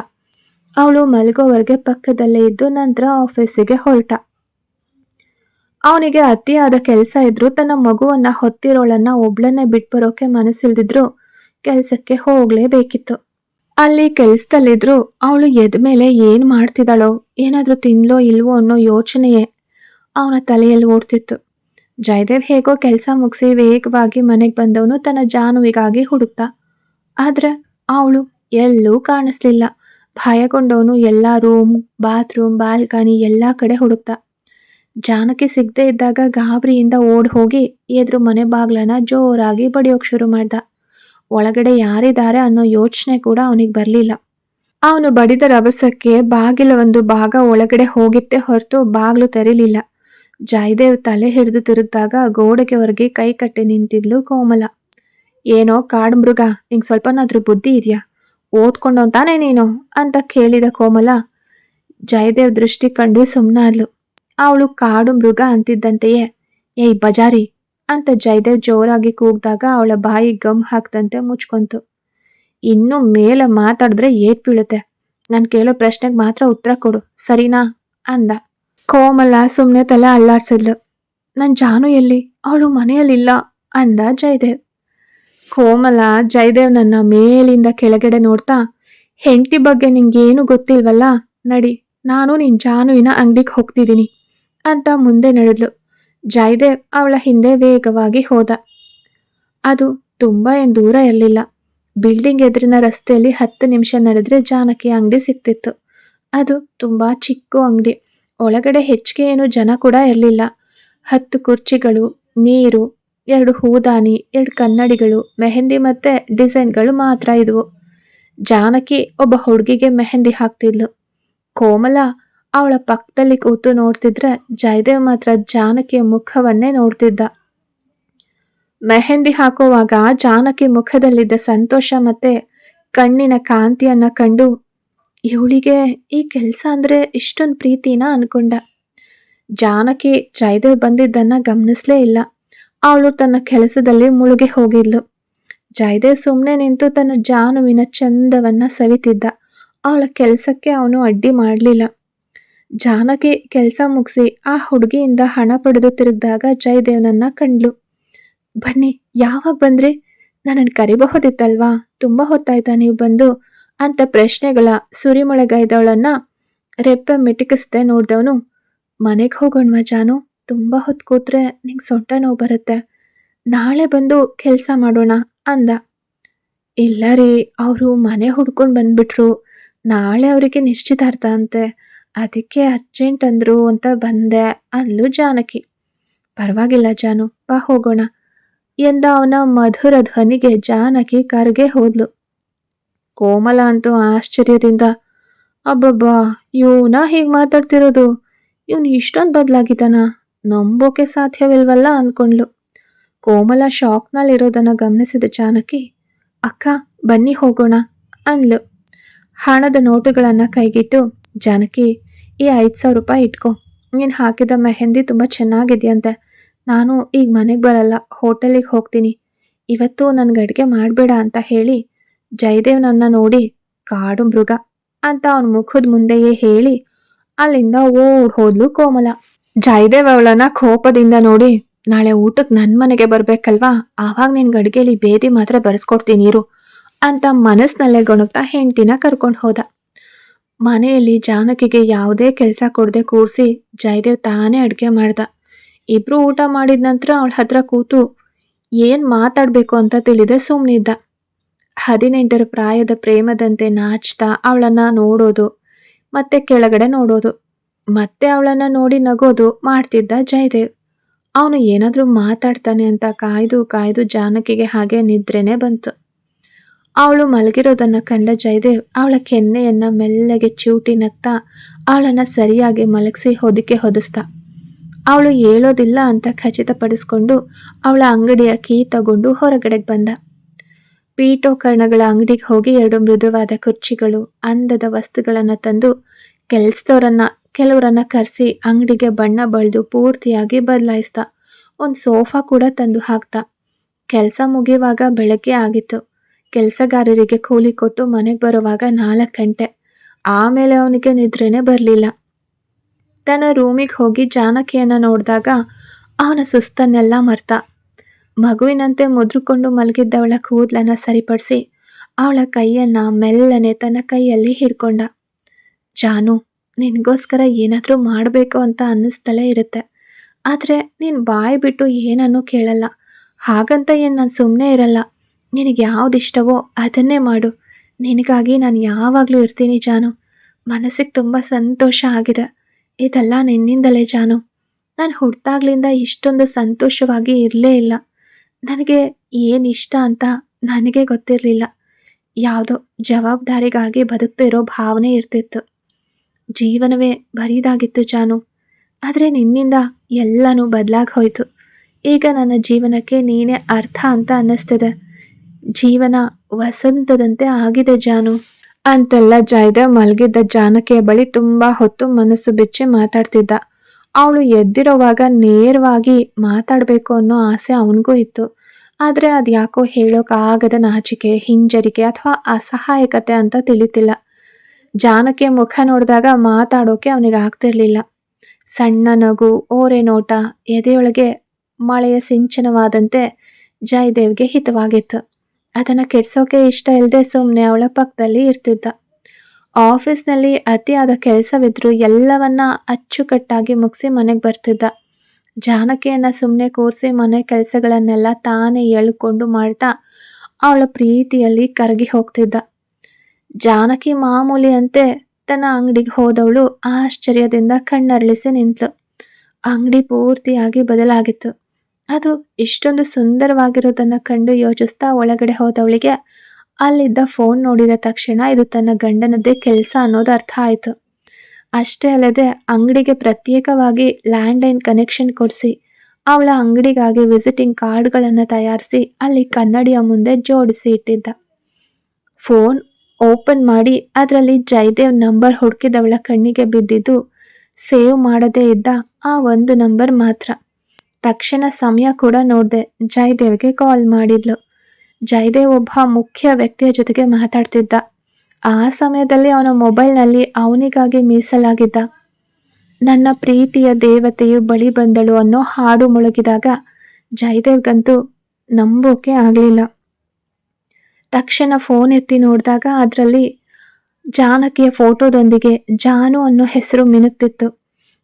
ಅವಳು ಮಲಗೋವರೆಗೆ ಪಕ್ಕದಲ್ಲೇ ಇದ್ದು ನಂತರ ಆಫೀಸಿಗೆ ಹೊರಟ. ಅವನಿಗೆ ಅತಿಯಾದ ಕೆಲಸ ಇದ್ರು ತನ್ನ ಮಗುವನ್ನ ಹೊತ್ತಿರೋಳನ್ನ ಒಬ್ಳನ್ನೇ ಬಿಟ್ಬರೋಕೆ ಮನಸ್ಸಿಲ್ದಿದ್ರು ಕೆಲಸಕ್ಕೆ ಹೋಗ್ಲೇಬೇಕಿತ್ತು. ಅಲ್ಲಿ ಕೆಲಸದಲ್ಲಿದ್ರು ಅವಳು ಎದ್ದ ಮೇಲೆ ಏನ್ ಮಾಡ್ತಿದ್ದಾಳೋ, ಏನಾದ್ರೂ ತಿನ್ಲೋ ಇಲ್ವೋ ಅನ್ನೋ ಯೋಚನೆಯೇ ಅವನ ತಲೆಯಲ್ಲಿ ಓಡ್ತಿತ್ತು. ಜಯದೇವ್ ಹೇಗೋ ಕೆಲಸ ಮುಗಿಸಿ ವೇಗವಾಗಿ ಮನೆಗೆ ಬಂದವನು ತನ್ನ ಜಾನುವಿಗಾಗಿ ಹುಡುಕ್ತ. ಆದ್ರೆ ಅವಳು ಎಲ್ಲೂ ಕಾಣಿಸ್ಲಿಲ್ಲ. ಭಯಗೊಂಡವನು ಎಲ್ಲ ರೂಮ್, ಬಾತ್ರೂಮ್, ಬಾಲ್ಕನಿ ಎಲ್ಲ ಕಡೆ ಹುಡುಕ್ತ. ಜಾನಕಿ ಸಿಗದೆ ಇದ್ದಾಗ ಗಾಬರಿಯಿಂದ ಓಡ್ ಹೋಗಿ ಎದುರು ಮನೆ ಬಾಗ್ಲನ್ನ ಜೋರಾಗಿ ಬಡಿಯೋಕ್ ಶುರು ಮಾಡ್ದ. ಒಳಗಡೆ ಯಾರಿದ್ದಾರೆ ಅನ್ನೋ ಯೋಚನೆ ಕೂಡ ಅವನಿಗೆ ಬರಲಿಲ್ಲ. ಅವನು ಬಡಿದ ರಭಸಕ್ಕೆ ಬಾಗಿಲ ಒಂದು ಭಾಗ ಒಳಗಡೆ ಹೋಗಿತ್ತೇ ಹೊರತು ಬಾಗ್ಲು ತೆರೀಲಿಲ್ಲ. ಜಯದೇವ್ ತಲೆ ಹಿಡಿದು ತಿರುಗಿದಾಗ ಗೋಡೆಗೆ ಹೊರಗೆ ಕೈ ಕಟ್ಟಿ ನಿಂತಿದ್ಲು ಕೋಮಲ. ಏನೋ ಕಾಡು ಮೃಗ, ನಿಂಗೆ ಸ್ವಲ್ಪನಾದ್ರೂ ಬುದ್ಧಿ ಇದೆಯಾ? ಓದ್ಕೊಂಡೋಂತಾನೆ ನೀನು ಅಂತ ಕೇಳಿದ ಕೋಮಲ ಜಯದೇವ್ ದೃಷ್ಟಿ ಕಂಡು ಸುಮ್ಮನಾದ್ಲು. ಅವಳು ಕಾಡು ಮೃಗ ಅಂತಿದ್ದಂತೆಯೇ, ಏಯ್ ಬಜಾರಿ ಅಂತ ಜಯದೇವ್ ಜೋರಾಗಿ ಕೂಗ್ದಾಗ ಅವಳ ಬಾಯಿ ಗಮ್ ಹಾಕ್ದಂತೆ ಮುಚ್ಕೊಂತು. ಇನ್ನು ಮೇಲೆ ಮಾತಾಡಿದ್ರೆ ಏಟ್ ಬೀಳುತ್ತೆ. ನಾನು ಕೇಳೋ ಪ್ರಶ್ನೆಗೆ ಮಾತ್ರ ಉತ್ತರ ಕೊಡು, ಸರಿನಾ ಅಂದ. ಕೋಮಲ ಸುಮ್ಮನೆ ತಲೆ ಅಳ್ಳಾಡ್ಸಿದ್ಲು. ನನ್ನ ಜಾನು ಎಲ್ಲಿ? ಅವಳು ಮನೆಯಲ್ಲಿಲ್ಲ ಅಂದ ಜಯದೇವ್. ಕೋಮಲ ಜಯದೇವ್ನನ್ನ ಮೇಲಿಂದ ಕೆಳಗಡೆ ನೋಡ್ತಾ, ಹೆಂಡತಿ ಬಗ್ಗೆ ನಿಂಗೇನು ಗೊತ್ತಿಲ್ವಲ್ಲ, ನಡಿ, ನಾನು ನಿನ್ ಜಾನುವಿನ ಅಂಗಡಿಗೆ ಹೋಗ್ತಿದ್ದೀನಿ ಅಂತ ಮುಂದೆ ನಡೆದ್ಲು. ಜಯದೇವ್ ಅವಳ ಹಿಂದೆ ವೇಗವಾಗಿ ಹೋದ. ಅದು ತುಂಬ ಏನ್ ದೂರ ಇರಲಿಲ್ಲ. ಬಿಲ್ಡಿಂಗ್ ಎದುರಿನ ರಸ್ತೆಯಲ್ಲಿ 10 ನಿಮಿಷ ನಡೆದ್ರೆ ಜಾನಕಿ ಅಂಗಡಿ ಸಿಕ್ತಿತ್ತು. ಅದು ತುಂಬಾ ಚಿಕ್ಕ ಅಂಗಡಿ. ಒಳಗಡೆ ಹೆಚ್ಚಿಗೆ ಏನು ಜನ ಕೂಡ ಇರಲಿಲ್ಲ. 10 ಕುರ್ಚಿಗಳು, ನೀರು, 2 ಹೂದಾನಿ, 2 ಕನ್ನಡಿಗಳು, ಮೆಹಂದಿ ಮತ್ತೆ ಡಿಸೈನ್ಗಳು ಮಾತ್ರ ಇದ್ವು. ಜಾನಕಿ ಒಬ್ಬ ಹುಡುಗಿಗೆ ಮೆಹಂದಿ ಹಾಕ್ತಿದ್ಲು. ಕೋಮಲ ಅವಳ ಪಕ್ಕದಲ್ಲಿ ಕೂತು ನೋಡ್ತಿದ್ರೆ ಜಯದೇವ್ ಮಾತ್ರ ಜಾನಕಿಯ ಮುಖವನ್ನೇ ನೋಡ್ತಿದ್ದ. ಮೆಹಂದಿ ಹಾಕುವಾಗ ಜಾನಕಿ ಮುಖದಲ್ಲಿದ್ದ ಸಂತೋಷ ಮತ್ತೆ ಕಣ್ಣಿನ ಕಾಂತಿಯನ್ನ ಕಂಡು ಇವಳಿಗೆ ಈ ಕೆಲಸ ಅಂದ್ರೆ ಇಷ್ಟೊಂದು ಪ್ರೀತಿನ ಅನ್ಕೊಂಡ. ಜಾನಕಿ ಜಯದೇವ್ ಬಂದಿದ್ದನ್ನ ಗಮನಿಸ್ಲೇ ಇಲ್ಲ. ಅವಳು ತನ್ನ ಕೆಲಸದಲ್ಲಿ ಮುಳುಗಿ ಹೋಗಿದ್ಲು. ಜಯದೇವ್ ಸುಮ್ಮನೆ ನಿಂತು ತನ್ನ ಜಾನುವಿನ ಚಂದವನ್ನ ಸವಿತಿದ್ದ. ಅವಳ ಕೆಲಸಕ್ಕೆ ಅವನು ಅಡ್ಡಿ ಮಾಡಲಿಲ್ಲ. ಜಾನಕಿ ಕೆಲಸ ಮುಗಿಸಿ ಆ ಹುಡುಗಿಯಿಂದ ಹಣ ಪಡೆದು ತಿರುಗಿದಾಗ ಜಯದೇವ್ನನ್ನ ಕಂಡ್ಲು. ಬನ್ನಿ, ಯಾವಾಗ ಬಂದ್ರಿ? ನನ್ನನ್ನು ಕರಿಬಹುದಿತ್ತಲ್ವಾ? ತುಂಬ ಹೊತ್ತಾಯ್ತಾ ನೀವು ಬಂದು? ಅಂತ ಪ್ರಶ್ನೆಗಳ ಸುರಿಮಳೆಗೈದವಳನ್ನ ರೆಪ್ಪೆ ಮಿಟಿಕಿಸ್ದೆ ನೋಡ್ದವನು, ಮನೆಗೆ ಹೋಗೋಣವಾ ಜಾನು? ತುಂಬ ಹೊತ್ತು ಕೂತ್ರೆ ನಿಂಗೆ ಸೊಂಟ ನೋವು ಬರುತ್ತೆ. ನಾಳೆ ಬಂದು ಕೆಲಸ ಮಾಡೋಣ ಅಂದ. ಇಲ್ಲ ರೀ, ಅವರು ಮನೆ ಹುಡ್ಕೊಂಡು ಬಂದ್ಬಿಟ್ರು. ನಾಳೆ ಅವರಿಗೆ ನಿಶ್ಚಿತಾರ್ಥ ಅಂತೆ. ಅದಕ್ಕೆ ಅರ್ಜೆಂಟ್ ಅಂದ್ರು ಅಂತ ಬಂದೆ ಅಂದ್ಲು ಜಾನಕಿ. ಪರವಾಗಿಲ್ಲ ಜಾನು, ಬಾ ಹೋಗೋಣ ಎಂದ ಅವನ ಮಧುರ ಧ್ವನಿಗೆ ಜಾನಕಿ ಕರ್ಗೆ ಹೋದ್ಲು. ಕೋಮಲ ಅಂತೂ ಆಶ್ಚರ್ಯದಿಂದ, ಅಬ್ಬಬ್ಬಾ, ಇವನ ಹೀಗೆ ಮಾತಾಡ್ತಿರೋದು? ಇವನು ಇಷ್ಟೊಂದು ಬದಲಾಗಿದ್ದಾನ? ನಂಬೋಕೆ ಸಾಧ್ಯವಿಲ್ವಲ್ಲ ಅನ್ಕೊಂಡ್ಲು. ಕೋಮಲ ಶಾಕ್ನಲ್ಲಿರೋದನ್ನ ಗಮನಿಸಿದ ಜಾನಕಿ, ಅಕ್ಕ ಬನ್ನಿ ಹೋಗೋಣ ಅಂದ್ಲು. ಹಣದ ನೋಟುಗಳನ್ನು ಕೈಗಿಟ್ಟು, ಜಾನಕಿ, ಈ 5,000 ರೂಪಾಯಿ ಇಟ್ಕೊ. ನೀನು ಹಾಕಿದ ಮೆಹಂದಿ ತುಂಬ ಚೆನ್ನಾಗಿದೆಯಂತೆ. ನಾನು ಈಗ ಮನೆಗೆ ಬರಲ್ಲ, ಹೋಟೆಲಿಗೆ ಹೋಗ್ತೀನಿ. ಇವತ್ತು ನನಗೆ ಅಡುಗೆ ಮಾಡಬೇಡ ಅಂತ ಹೇಳಿ ಜಯದೇವ್ನನ್ನ ನೋಡಿ ಕಾಡು ಮೃಗ ಅಂತ ಅವನ ಮುಖದ ಮುಂದೆಯೇ ಹೇಳಿ ಅಲ್ಲಿಂದ ಓಡ್ ಹೋದ್ಲು ಕೋಮಲ. ಜಯದೇವ್ ಅವಳನ್ನ ಕೋಪದಿಂದ ನೋಡಿ, ನಾಳೆ ಊಟಕ್ಕೆ ನನ್ನ ಮನೆಗೆ ಬರ್ಬೇಕಲ್ವಾ, ಆವಾಗ ನಿನ್ಗೆ ಅಡುಗೆಲಿ ಬೇದಿ ಮಾತ್ರ ಬರೆಸ್ಕೊಡ್ತೀನಿ ಇರು ಅಂತ ಮನಸ್ಸಿನಲ್ಲೇ ಗೊಣಗ್ತಾ ಹೆಂಡ್ತಿನ ಕರ್ಕೊಂಡು ಹೋದ. ಮನೆಯಲ್ಲಿ ಜಾನಕಿಗೆ ಯಾವುದೇ ಕೆಲಸ ಕೊಡದೆ ಕೂರಿಸಿ ಜಯದೇವ್ ತಾನೇ ಅಡುಗೆ ಮಾಡ್ದ. ಇಬ್ರು ಊಟ ಮಾಡಿದ ನಂತರ ಅವಳ ಹತ್ರ ಕೂತು ಏನು ಮಾತಾಡಬೇಕು ಅಂತ ತಿಳಿದೆ ಸುಮ್ಮನಿದ್ದ. 18ರ ಪ್ರಾಯದ ಪ್ರೇಮದಂತೆ ನಾಚ್ತಾ ಅವಳನ್ನ ನೋಡೋದು, ಮತ್ತೆ ಕೆಳಗಡೆ ನೋಡೋದು, ಮತ್ತೆ ಅವಳನ್ನ ನೋಡಿ ನಗೋದು ಮಾಡ್ತಿದ್ದ ಜಯದೇವ್. ಅವನು ಏನಾದರೂ ಮಾತಾಡ್ತಾನೆ ಅಂತ ಕಾಯ್ದು ಕಾಯ್ದು ಜಾನಕಿಗೆ ಹಾಗೆ ನಿದ್ರೆನೇ ಬಂತು. ಅವಳು ಮಲಗಿರೋದನ್ನ ಕಂಡ ಜಯದೇವ್ ಅವಳ ಕೆನ್ನೆಯನ್ನ ಮೆಲ್ಲಗೆ ಚಿವುಟಿ ನಗ್ತಾ ಅವಳನ್ನ ಸರಿಯಾಗಿ ಮಲಗಿಸಿ ಹೊದಿಕೆ ಹೊದಿಸ್ದ. ಅವಳು ಹೇಳೋದಿಲ್ಲ ಅಂತ ಖಚಿತಪಡಿಸ್ಕೊಂಡು ಅವಳ ಅಂಗಡಿಯ ಕೀ ತಗೊಂಡು ಹೊರಗಡೆಗೆ ಬಂದ. ಪೀಠೋಪಕರಣಗಳ ಅಂಗಡಿಗೆ ಹೋಗಿ 2 ಮೃದುವಾದ ಕುರ್ಚಿಗಳು, ಅಂದದ ವಸ್ತುಗಳನ್ನು ತಂದು ಕೆಲವರನ್ನ ಕರೆಸಿ ಅಂಗಡಿಗೆ ಬಣ್ಣ ಬಳಿದು ಪೂರ್ತಿಯಾಗಿ ಬದಲಾಯಿಸ್ದ. ಒಂದು ಸೋಫಾ ಕೂಡ ತಂದು ಹಾಕ್ತ. ಕೆಲಸ ಮುಗಿಯುವಾಗ ಬೆಳಗ್ಗೆ ಆಗಿತ್ತು. ಕೆಲಸಗಾರರಿಗೆ ಕೂಲಿ ಕೊಟ್ಟು ಮನೆಗೆ ಬರುವಾಗ 4 ಗಂಟೆ. ಆಮೇಲೆ ಅವನಿಗೆ ನಿದ್ರೆನೇ ಬರಲಿಲ್ಲ. ತನ್ನ ರೂಮಿಗೆ ಹೋಗಿ ಜಾನಕಿಯನ್ನ ನೋಡಿದಾಗ ಅವನ ಸುಸ್ತನ್ನೆಲ್ಲ ಮರ್ತ. ಮಗುವಿನಂತೆ ಮುದ್ರುಕೊಂಡು ಮಲಗಿದ್ದವಳ ಕೂದಲನ್ನ ಸರಿಪಡಿಸಿ ಅವಳ ಕೈಯನ್ನ ಮೆಲ್ಲನೆ ತನ್ನ ಕೈಯಲ್ಲಿ ಹಿಡ್ಕೊಂಡ. ಜಾನು, ನಿನಗೋಸ್ಕರ ಏನಾದರೂ ಮಾಡಬೇಕು ಅಂತ ಅನ್ನಿಸ್ತಲೇ ಇರುತ್ತೆ. ಆದರೆ ನೀನು ಬಾಯಿ ಬಿಟ್ಟು ಏನನ್ನೂ ಕೇಳಲ್ಲ. ಹಾಗಂತ ಏನು ನಾನು ಸುಮ್ಮನೆ ಇರಲ್ಲ. ನಿನಗೆ ಯಾವ್ದು ಇಷ್ಟವೋ ಅದನ್ನೇ ಮಾಡು. ನಿನಗಾಗಿ ನಾನು ಯಾವಾಗಲೂ ಇರ್ತೀನಿ ಜಾನು. ಮನಸ್ಸಿಗೆ ತುಂಬ ಸಂತೋಷ ಆಗಿದೆ. ಇದೆಲ್ಲ ನಿನ್ನಿಂದಲೇ ಜಾನು. ನಾನು ಹುಟ್ಟಾಗ್ಲಿಂದ ಇಷ್ಟೊಂದು ಸಂತೋಷವಾಗಿ ಇರಲೇ ಇಲ್ಲ. ನನಗೆ ಏನು ಇಷ್ಟ ಅಂತ ನನಗೆ ಗೊತ್ತಿರಲಿಲ್ಲ. ಯಾವುದೋ ಜವಾಬ್ದಾರಿಗಾಗಿ ಬದುಕ್ತಿರೋ ಭಾವನೆ ಇರ್ತಿತ್ತು. ಜೀವನವೇ ಬರೀದಾಗಿತ್ತು ಜಾನು. ಆದರೆ ನಿನ್ನಿಂದ ಎಲ್ಲನೂ ಬದಲಾಗಿ ಹೋಯಿತು. ಈಗ ನನ್ನ ಜೀವನಕ್ಕೆ ನೀನೇ ಅರ್ಥ ಅಂತ ಅನ್ನಿಸ್ತಿದೆ. ಜೀವನ ವಸಂತದಂತೆ ಆಗಿದೆ ಜಾನು ಅಂತೆಲ್ಲ ಜಯದೇವ್ ಮಲಗಿದ್ದ ಜಾನಕಿಯ ಬಳಿ ತುಂಬ ಹೊತ್ತು ಮನಸ್ಸು ಬಿಚ್ಚಿ ಮಾತಾಡ್ತಿದ್ದ. ಅವಳು ಎದ್ದಿರೋವಾಗ ನೇರವಾಗಿ ಮಾತಾಡಬೇಕು ಅನ್ನೋ ಆಸೆ ಅವನಿಗೂ ಇತ್ತು. ಆದರೆ ಅದು ಯಾಕೋ ಹೇಳೋಕ್ಕಾಗದ ನಾಚಿಕೆ, ಹಿಂಜರಿಕೆ ಅಥವಾ ಅಸಹಾಯಕತೆ ಅಂತ ತಿಳಿತಿಲ್ಲ. ಜಾನಕಿಯ ಮುಖ ನೋಡಿದಾಗ ಮಾತಾಡೋಕೆ ಅವನಿಗೆ ಆಗ್ತಿರ್ಲಿಲ್ಲ. ಸಣ್ಣ ನಗು, ಓರೆ ನೋಟ, ಎದೆಯೊಳಗೆ ಮಳೆಯ ಸಿಂಚನವಾದಂತೆ ಜಯದೇವ್ಗೆ ಹಿತವಾಗಿತ್ತು. ಅದನ್ನು ಕೆಡ್ಸೋಕೆ ಇಷ್ಟ ಇಲ್ಲದೆ ಸುಮ್ಮನೆ ಅವಳ ಪಕ್ಕದಲ್ಲಿ ಇರ್ತಿದ್ದ. ಆಫೀಸ್ನಲ್ಲಿ ಅತಿಯಾದ ಕೆಲಸವಿದ್ರೂ ಎಲ್ಲವನ್ನ ಅಚ್ಚುಕಟ್ಟಾಗಿ ಮುಗಿಸಿ ಮನೆಗೆ ಬರ್ತಿದ್ದ. ಜಾನಕಿಯನ್ನು ಸುಮ್ಮನೆ ಕೂರಿಸಿ ಮನೆ ಕೆಲಸಗಳನ್ನೆಲ್ಲ ತಾನೇ ಎಳ್ಕೊಂಡು ಮಾಡ್ತಾ ಅವಳ ಪ್ರೀತಿಯಲ್ಲಿ ಕರಗಿ ಹೋಗ್ತಿದ್ದ. ಜಾನಕಿ ಮಾಮೂಲಿಯಂತೆ ತನ್ನ ಅಂಗಡಿಗೆ ಹೋದವಳು ಆಶ್ಚರ್ಯದಿಂದ ಕಣ್ಣರಳಿಸಿ ನಿಂತಳು. ಅಂಗಡಿ ಪೂರ್ತಿಯಾಗಿ ಬದಲಾಗಿತ್ತು. ಅದು ಇಷ್ಟೊಂದು ಸುಂದರವಾಗಿರೋದನ್ನು ಕಂಡು ಯೋಚಿಸ್ತಾ ಒಳಗಡೆ ಹೋದವಳಿಗೆ ಅಲ್ಲಿದ್ದ ಫೋನ್ ನೋಡಿದ ತಕ್ಷಣ ಇದು ತನ್ನ ಗಂಡನದ್ದೇ ಕೆಲಸ ಅನ್ನೋದು ಅರ್ಥ ಆಯಿತು. ಅಷ್ಟೇ ಅಲ್ಲದೆ ಅಂಗಡಿಗೆ ಪ್ರತ್ಯೇಕವಾಗಿ ಲ್ಯಾಂಡ್ಲೈನ್ ಕನೆಕ್ಷನ್ ಕೊಡಿಸಿ ಅವಳ ಅಂಗಡಿಗಾಗಿ ವಿಸಿಟಿಂಗ್ ಕಾರ್ಡ್ಗಳನ್ನು ತಯಾರಿಸಿ ಅಲ್ಲಿ ಕನ್ನಡಿಯ ಮುಂದೆ ಜೋಡಿಸಿ ಇಟ್ಟಿದ್ದ. ಫೋನ್ ಓಪನ್ ಮಾಡಿ ಅದರಲ್ಲಿ ಜಯದೇವ್ ನಂಬರ್ ಹುಡುಕಿದವಳ ಕಣ್ಣಿಗೆ ಬಿದ್ದಿದ್ದು ಸೇವ್ ಮಾಡದೇ ಇದ್ದ ಆ ಒಂದು ನಂಬರ್ ಮಾತ್ರ. ತಕ್ಷಣ ಸಮಯ ಕೂಡ ನೋಡದೆ ಜಯದೇವ್ಗೆ ಕಾಲ್ ಮಾಡಿದ್ಲು. ಜಯದೇವ್ ಒಬ್ಬ ಮುಖ್ಯ ವ್ಯಕ್ತಿಯ ಜೊತೆಗೆ ಮಾತಾಡ್ತಿದ್ದ. ಆ ಸಮಯದಲ್ಲಿ ಅವನ ಮೊಬೈಲ್ನಲ್ಲಿ ಅವನಿಗಾಗಿ ಮೀಸಲಾಗಿದ್ದ ನನ್ನ ಪ್ರೀತಿಯ ದೇವತೆಯು ಬಳಿ ಬಂದಳು ಅನ್ನೋ ಹಾಡು ಮುಳುಗಿದಾಗ ಜಯದೇವ್ಗಂತೂ ನಂಬೋಕೆ ಆಗಲಿಲ್ಲ. ತಕ್ಷಣ ಫೋನ್ ಎತ್ತಿ ನೋಡಿದಾಗ ಅದರಲ್ಲಿ ಜಾನಕಿಯ ಫೋಟೋದೊಂದಿಗೆ ಜಾನು ಅನ್ನೋ ಹೆಸರು ಮಿನುಗ್ತಿತ್ತು.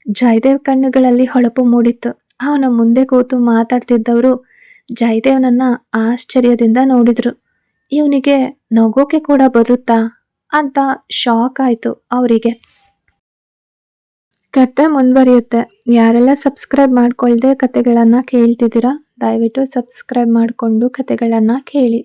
ಜಯದೇವ್ ಕಣ್ಣುಗಳಲ್ಲಿ ಹೊಳಪು ಮೂಡಿತ್ತು. ಅವನ ಮುಂದೆ ಕೂತು ಮಾತಾಡ್ತಿದ್ದವರು ಜಯದೇವ್ನನ್ನ ಆಶ್ಚರ್ಯದಿಂದ ನೋಡಿದ್ರು. ಇವನಿಗೆ ನಗೋಕೆ ಕೂಡ ಬರುತ್ತಾ ಅಂತ ಶಾಕ್ ಆಯ್ತು ಅವರಿಗೆ. ಕತೆ ಮುಂದುವರಿಯುತ್ತೆ. ಯಾರೆಲ್ಲ ಸಬ್ಸ್ಕ್ರೈಬ್ ಮಾಡ್ಕೊಳ್ದೆ ಕತೆಗಳನ್ನ ಕೇಳ್ತಿದ್ದೀರಾ, ದಯವಿಟ್ಟು ಸಬ್ಸ್ಕ್ರೈಬ್ ಮಾಡಿಕೊಂಡು ಕತೆಗಳನ್ನ ಕೇಳಿ.